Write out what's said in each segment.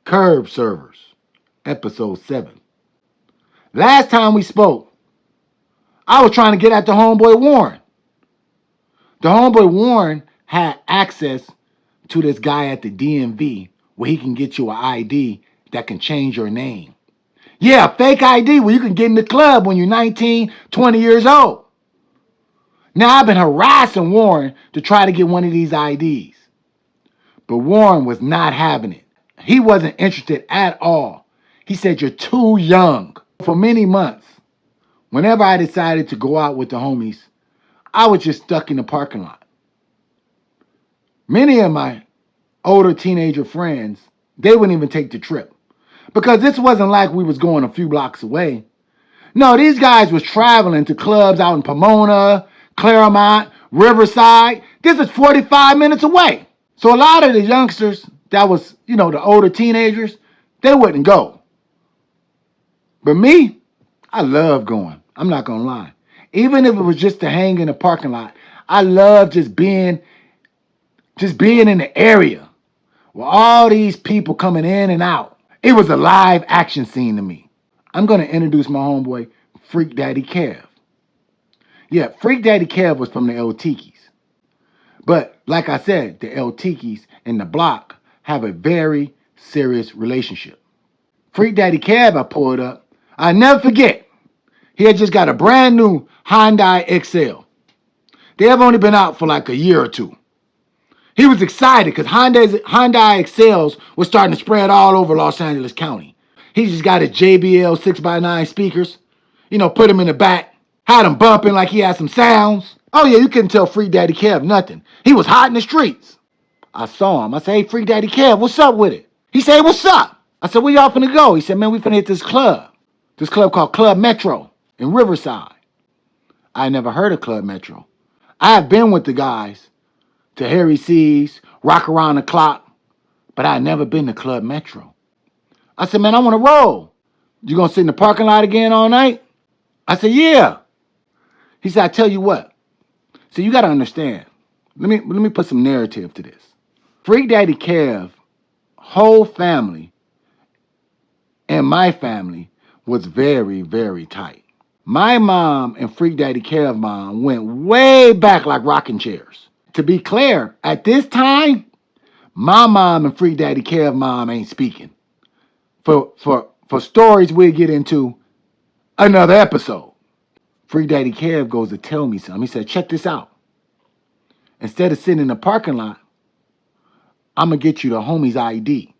Curb Servers, episode 7. Last time we spoke, I was trying to get at the homeboy Warren. The homeboy Warren had access to this guy at the DMV where he can get you an ID that can change your name. Yeah, fake ID where you can get in the club when you're 19, 20 years old. Now I've been harassing Warren to try to get one of these IDs. But Warren was not having it. He wasn't interested at all. He said, "You're too young." For many months, whenever I decided to go out with the homies, I was just stuck in the parking lot. Many of my older teenager friends, they wouldn't even take the trip. Because this wasn't like we was going a few blocks away. No, these guys was traveling to clubs out in Pomona, Claremont, Riverside. This is 45 minutes away. So a lot of the youngsters that was, the older teenagers, they wouldn't go. But me, I love going. I'm not going to lie. Even if it was just to hang in the parking lot, I love just being in the area with all these people coming in and out. It was a live action scene to me. I'm going to introduce my homeboy, Freak Daddy Kev. Yeah, Freak Daddy Kev was from the El Tikis. But like I said, the El Tikis and the block have a very serious relationship. Freak Daddy Kev, I pulled up. I never forget. He had just got a brand new Hyundai Excel. They have only been out for like a year or two. He was excited because Hyundai Excels was starting to spread all over Los Angeles County. He just got his JBL 6x9 speakers, put them in the back, had them bumping like he had some sounds. Oh yeah, you couldn't tell Freak Daddy Kev nothing. He was hot in the streets. I saw him. I said, "Hey, Freak Daddy Kev, what's up with it?" He said, "What's up?" I said, "Where y'all finna go?" He said, "Man, we finna hit this club. This club called Club Metro in Riverside." I never heard of Club Metro. I have been with the guys to Harry C's, Rock Around the Clock, but I had never been to Club Metro. I said, "Man, I want to roll. You gonna sit in the parking lot again all night?" I said, "Yeah." He said, "I tell you what. So you got to understand. Let me put some narrative to this. Freak Daddy Kev, whole family, and my family was very, very tight. My mom and Freak Daddy Kev mom went way back like rocking chairs. To be clear, at this time, my mom and Freak Daddy Kev mom ain't speaking. For stories we'll get into another episode. Freak Daddy Kev goes to tell me something. He said, "Check this out. Instead of sitting in the parking lot, I'm going to get you the homie's ID.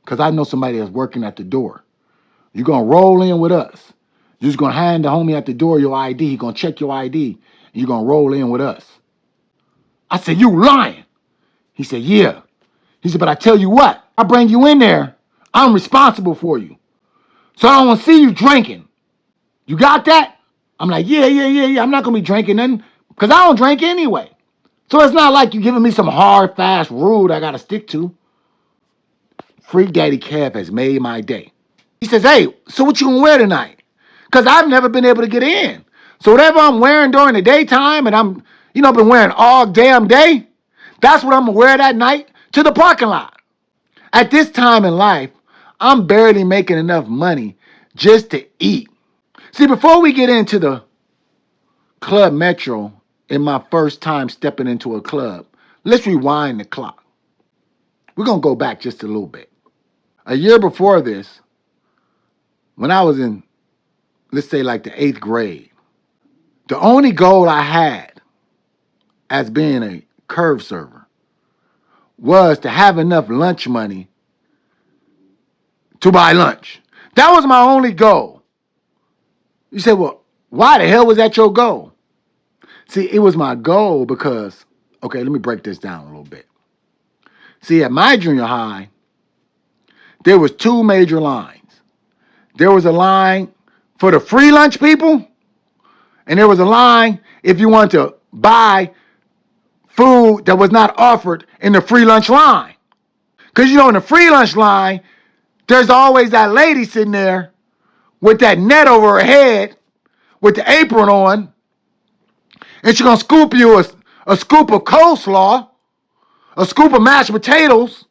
Because I know somebody that's working at the door. You're going to roll in with us. You're just going to hand the homie at the door your ID. He's going to check your ID. And you're going to roll in with us." I said, "You lying." He said, "Yeah." He said, "But I tell you what, I bring you in there, I'm responsible for you. So I don't want to see you drinking. You got that?" I'm like, yeah. I'm not going to be drinking nothing because I don't drink anyway. So it's not like you giving me some hard, fast rule that I got to stick to. Freak Daddy Kev has made my day. He says, "Hey, so what you going to wear tonight? Because I've never been able to get in. So whatever I'm wearing during the daytime and I'm, been wearing all damn day, that's what I'm going to wear that night to the parking lot." At this time in life, I'm barely making enough money just to eat. See, before we get into the Club Metro in my first time stepping into a club, let's rewind the clock. We're going to go back just a little bit. A year before this, when I was in, let's say like the 8th grade, the only goal I had as being a curve server was to have enough lunch money to buy lunch. That was my only goal. You say, "Well, why the hell was that your goal?" See, it was my goal because, okay, let me break this down a little bit. See, at my junior high, there was 2 major lines. There was a line for the free lunch people, and there was a line if you wanted to buy food that was not offered in the free lunch line. Because, in the free lunch line, there's always that lady sitting there with that net over her head with the apron on, and she's going to scoop you a scoop of coleslaw, a scoop of mashed potatoes,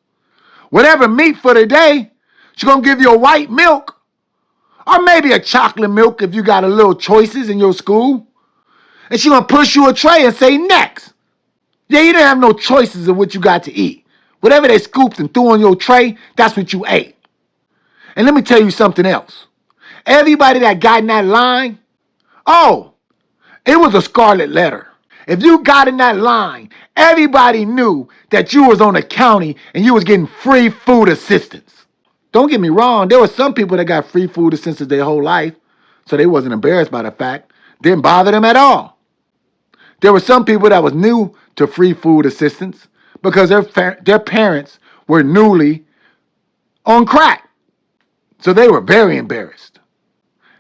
whatever meat for the day, She's going to give you a white milk or maybe a chocolate milk if you got a little choices in your school. And she's going to push you a tray and say, next. Yeah, you didn't have no choices of what you got to eat. Whatever they scooped and threw on your tray, that's what you ate. And let me tell you something else. Everybody that got in that line, oh, it was a scarlet letter. If you got in that line, everybody knew that you was on the county and you was getting free food assistance. Don't get me wrong, there were some people that got free food assistance their whole life, so they wasn't embarrassed by the fact. Didn't bother them at all. There were some people that was new to free food assistance because their parents were newly on crack. So they were very embarrassed.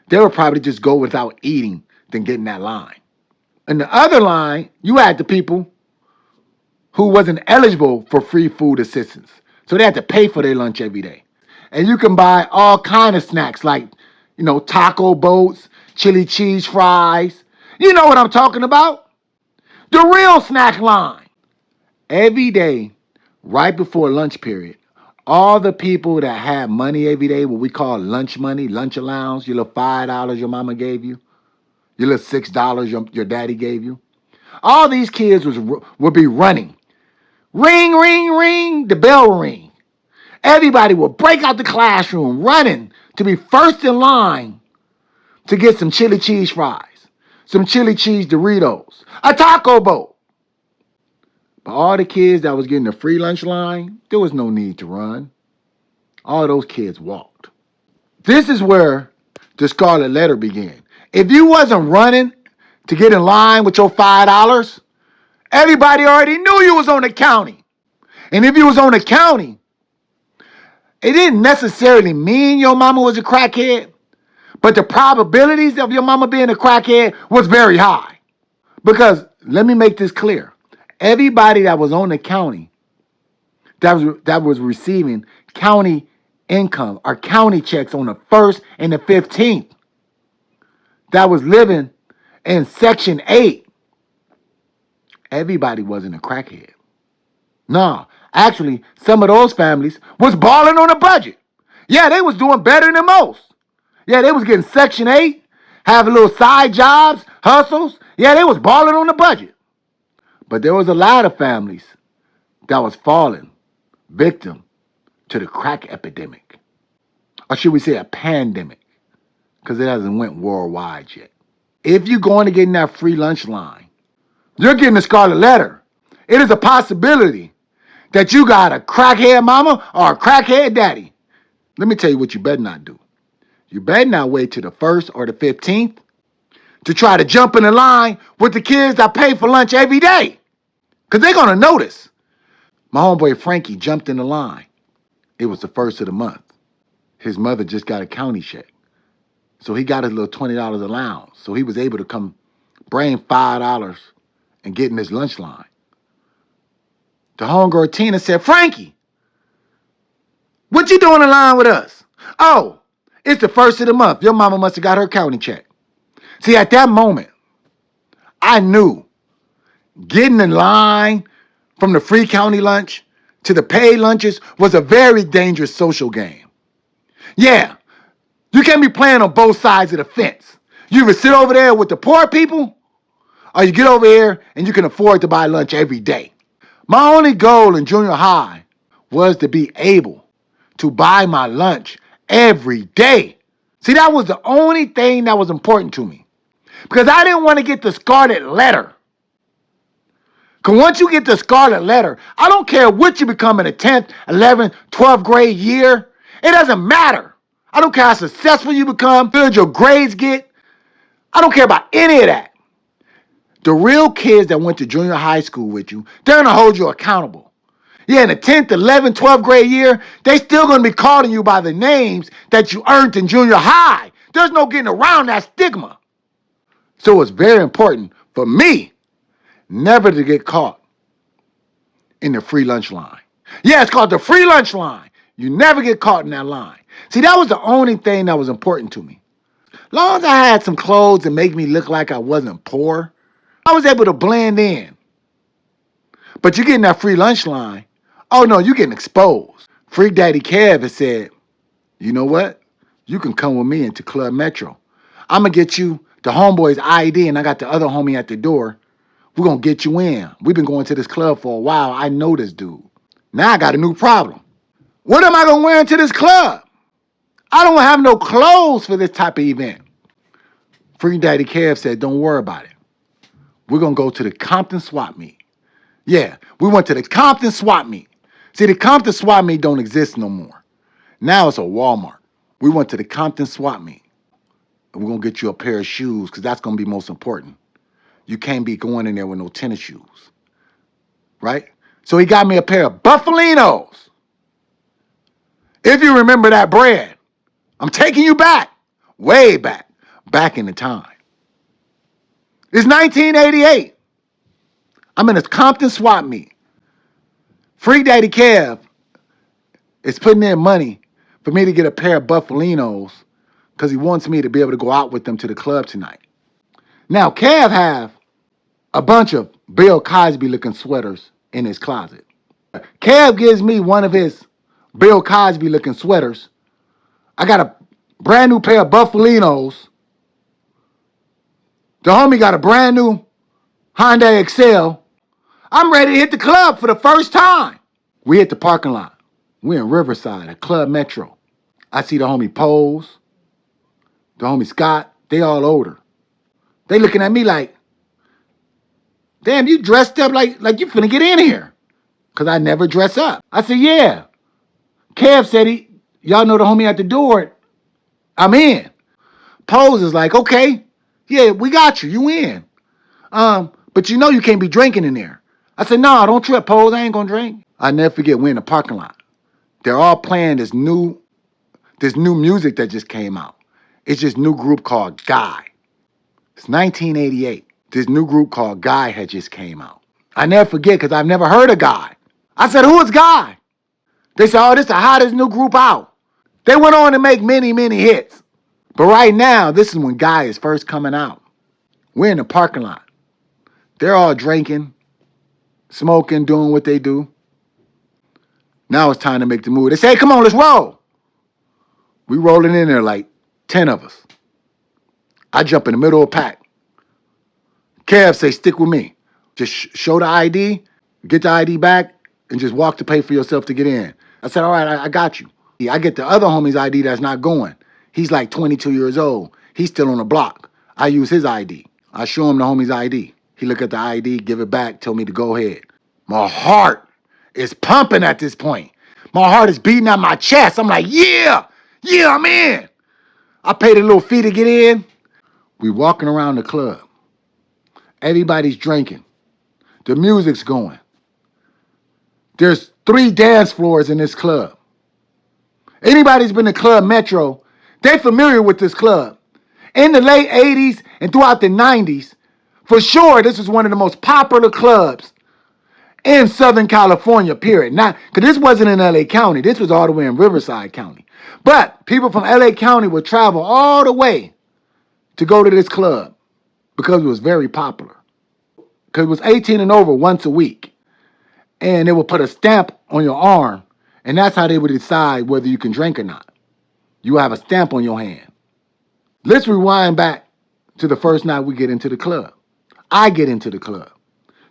They would probably just go without eating than get in that line. In the other line, you had the people who wasn't eligible for free food assistance. So they had to pay for their lunch every day. And you can buy all kind of snacks like, taco boats, chili cheese fries. You know what I'm talking about? The real snack line. Every day, right before lunch period, all the people that had money every day, what we call lunch money, lunch allowance, your little $5 your mama gave you, your little $6 your daddy gave you, all these kids would be running. Ring, ring, ring, the bell ring. Everybody would break out the classroom running to be first in line to get some chili cheese fries, some chili cheese Doritos, a taco boat. But all the kids that was getting the free lunch line, there was no need to run. All those kids walked. This is where the scarlet letter began. If you wasn't running to get in line with your $5, everybody already knew you was on the county. And if you was on the county, it didn't necessarily mean your mama was a crackhead, but the probabilities of your mama being a crackhead was very high. Because, let me make this clear. Everybody that was on the county, that was receiving county income or county checks on the 1st and the 15th, that was living in Section 8, everybody wasn't a crackhead. No, actually, some of those families was balling on a budget. Yeah, they was doing better than most. Yeah, they was getting Section 8, having little side jobs, hustles. Yeah, they was balling on the budget. But there was a lot of families that was falling victim to the crack epidemic. Or should we say a pandemic? Because it hasn't went worldwide yet. If you're going to get in that free lunch line, you're getting a scarlet letter. It is a possibility that you got a crackhead mama or a crackhead daddy. Let me tell you what you better not do. You better not wait till the 1st or the 15th to try to jump in the line with the kids that pay for lunch every day. Because they're going to notice. My homeboy Frankie jumped in the line. It was the 1st of the month. His mother just got a county check. So he got his little $20 allowance. So he was able to come bring $5 and get in his lunch line. The homegirl Tina said, Frankie, what you doing in line with us? Oh, it's the 1st of the month. Your mama must have got her county check. See, at that moment, I knew getting in line from the free county lunch to the paid lunches was a very dangerous social game. Yeah, you can't be playing on both sides of the fence. You either sit over there with the poor people, or you get over here and you can afford to buy lunch every day. My only goal in junior high was to be able to buy my lunch every day. See, that was the only thing that was important to me. Because I didn't want to get the scarlet letter. Because once you get the scarlet letter, I don't care what you become in the 10th, 11th, 12th grade year. It doesn't matter. I don't care how successful you become, how good your grades get. I don't care about any of that. The real kids that went to junior high school with you, they're going to hold you accountable. Yeah, in the 10th, 11th, 12th grade year, they still going to be calling you by the names that you earned in junior high. There's no getting around that stigma. So it's very important for me never to get caught in the free lunch line. Yeah, it's called the free lunch line. You never get caught in that line. See, that was the only thing that was important to me. As long as I had some clothes that make me look like I wasn't poor, I was able to blend in. But you get in that free lunch line, oh no, you're getting exposed. Freak Daddy Kev has said, You know what? You can come with me into Club Metro. I'm going to get you the homeboy's ID, and I got the other homie at the door. We're going to get you in. We've been going to this club for a while. I know this dude. Now I got a new problem. What am I going to wear into this club? I don't have no clothes for this type of event. Free Daddy Kev said, don't worry about it. We're going to go to the Compton swap meet. Yeah, we went to the Compton swap meet. See, the Compton swap meet don't exist no more. Now it's a Walmart. We went to the Compton swap meet. And we're going to get you a pair of shoes because that's going to be most important. You can't be going in there with no tennis shoes. Right? So he got me a pair of Buffalinos. If you remember that brand, I'm taking you back, way back in the time. It's 1988. I'm in a Compton swap meet. Free Daddy Kev is putting in money for me to get a pair of Buffalinos because he wants me to be able to go out with them to the club tonight. Now, Kev have a bunch of Bill Cosby looking sweaters in his closet. Kev gives me one of his Bill Cosby looking sweaters. I got a brand new pair of Buffalinos. The homie got a brand new Hyundai Excel. I'm ready to hit the club for the first time. We hit the parking lot. We in Riverside at Club Metro. I see the homie Pose, the homie Scott. They all older. They looking at me like, damn, you dressed up like you finna get in here. Because I never dress up. I said, yeah. Kev said, y'all know the homie at the door. I'm in. Pose is like, okay, yeah, we got you. You in. But you know you can't be drinking in there. I said, no, don't trip, Pose. I ain't gonna drink. I never forget, we're in the parking lot. They're all playing this new music that just came out. It's this new group called Guy. It's 1988. This new group called Guy had just came out. I never forget because I've never heard of Guy. I said, who is Guy? They said, oh, this is the hottest new group out. They went on to make many, many hits. But right now, this is when Guy is first coming out. We're in the parking lot. They're all drinking, smoking, doing what they do. Now it's time to make the move. They say, hey, come on, let's roll. We rolling in there like 10 of us. I jump in the middle of the pack. Kev say, stick with me. Just show the ID, get the ID back, and just walk to pay for yourself to get in. I said, all right, I got you. I get the other homie's ID that's not going. He's like 22 years old. He's still on the block. I use his ID. I show him the homie's ID. He look at the ID, give it back, tell me to go ahead. My heart is pumping at this point. My heart is beating out my chest. I'm like, yeah, I'm in. I paid a little fee to get in. We walking around the club. Everybody's drinking. The music's going. There's 3 dance floors in this club. Anybody's been to Club Metro, they're familiar with this club. In the late 80s and throughout the 90s, for sure, this was one of the most popular clubs in Southern California, period. Not, because this wasn't in LA County. This was all the way in Riverside County. But people from LA County would travel all the way to go to this club because it was very popular. Because it was 18 and over once a week. And they would put a stamp on your arm, and that's how they would decide whether you can drink or not. You have a stamp on your hand. Let's rewind back to the first night we get into the club. I get into the club.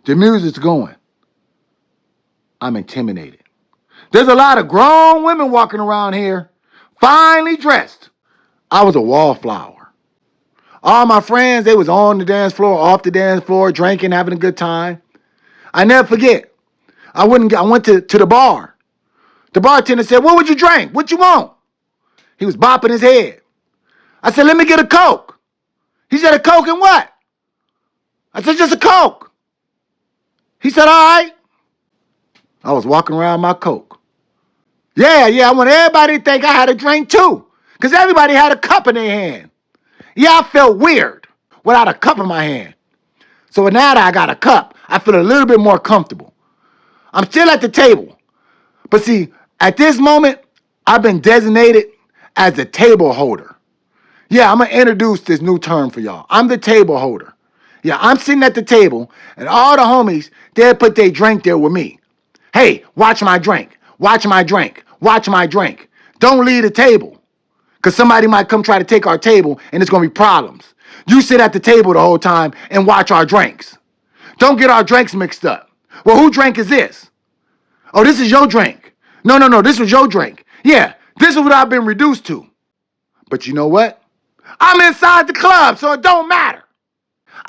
The music's going. I'm intimidated. There's a lot of grown women walking around here, finely dressed. I was a wallflower. All my friends, they was on the dance floor, off the dance floor, drinking, having a good time. I never forget. I went to the bar. The bartender said, what would you drink? What you want? He was bopping his head. I said, let me get a Coke. He said, a Coke and what? I said, just a Coke. He said, all right. I was walking around my Coke. Yeah, I want everybody to think I had a drink too. Because everybody had a cup in their hand. Yeah, I felt weird without a cup in my hand. So now that I got a cup, I feel a little bit more comfortable. I'm still at the table. But see, at this moment, I've been designated as a table holder. Yeah, I'm going to introduce this new term for y'all. I'm the table holder. Yeah, I'm sitting at the table, and all the homies, they'll put their drink there with me. Hey, watch my drink. Watch my drink. Watch my drink. Don't leave the table. Because somebody might come try to take our table and it's going to be problems. You sit at the table the whole time and watch our drinks. Don't get our drinks mixed up. Well, who drink is this? Oh, this is your drink. No, this was your drink. Yeah, this is what I've been reduced to. But you know what? I'm inside the club, so it don't matter.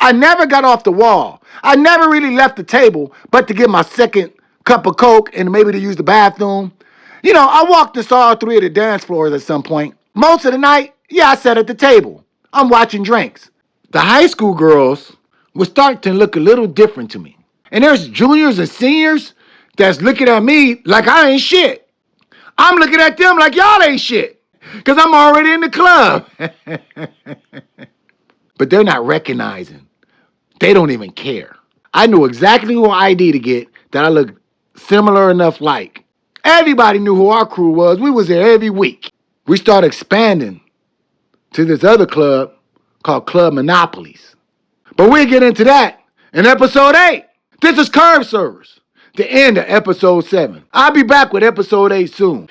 I never got off the wall. I never really left the table but to get my second cup of Coke and maybe to use the bathroom. You know, I walked this all three of the dance floors at some point. Most of the night, yeah, I sat at the table. I'm watching drinks. The high school girls were starting to look a little different to me. And there's juniors and seniors that's looking at me like I ain't shit. I'm looking at them like y'all ain't shit. Because I'm already in the club. But they're not recognizing. They don't even care. I knew exactly who ID to get that I looked similar enough like. Everybody knew who our crew was. We was there every week. We started expanding to this other club called Club Monopolies. But we'll get into that in episode 8. This is Curve Servers, the end of episode 7. I'll be back with episode 8 soon.